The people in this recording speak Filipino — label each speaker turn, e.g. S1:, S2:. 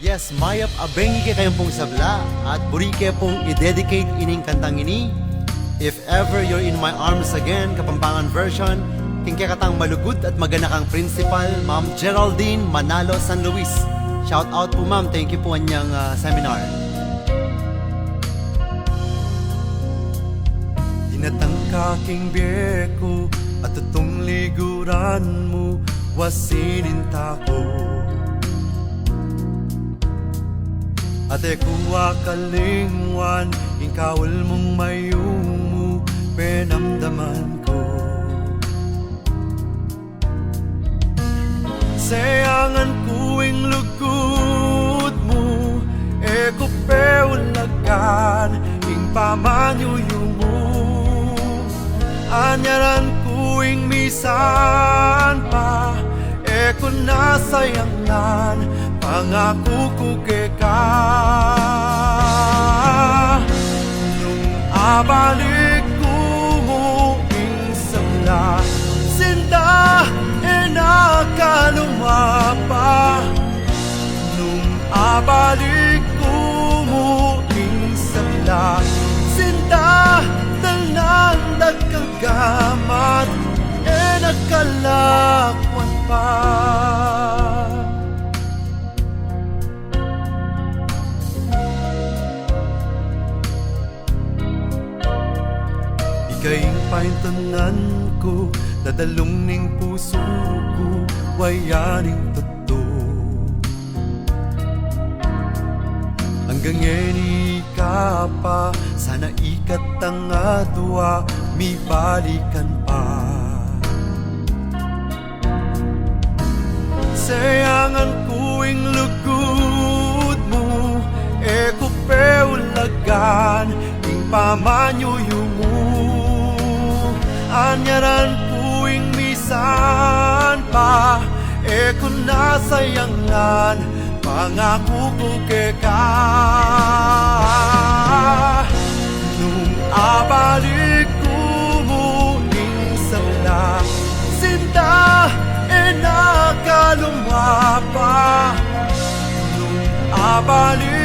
S1: Yes, mayap abengi ke kayong pong sabla at buri ke pong i-dedicate ining kantang ini. If ever you're in my arms again, Kapampangan version, king katang malugod at magana kang principal, Ma'am Geraldine Manalo San Luis. Shout out po ma'am, thank you po anyang seminar.
S2: Dinatangka king biyeko at itong liguran mo wasininta ko. Ate kuwa kalingwan, ikawal mong mayumu, penamdaman ko. Sayangan kuing lugod mo, eko peulagan, ing pamanyuyo mo. Anyaran kuing misan pa, eko nasayangan, pangako ko ka. Nung abalik ko mo insala, sinda nakalumapa. Nung abalik ko mo insala, sinda talandag kagamat nakalakwan pa. Ika'y paintanan ko, dadalong ning puso ko, wayaning totoo. Hanggang ngeni ka pa, sana ikat ang adwa, mi balikan pa. Sayangan kuing lugod mo, eko peulagan, ing pamanyuyo mo. Anyaran kuing misan pa, eko nasayangan, pangako ko ka. Nung abalik ko mo insala, sinta nakalumapa. Nung abalik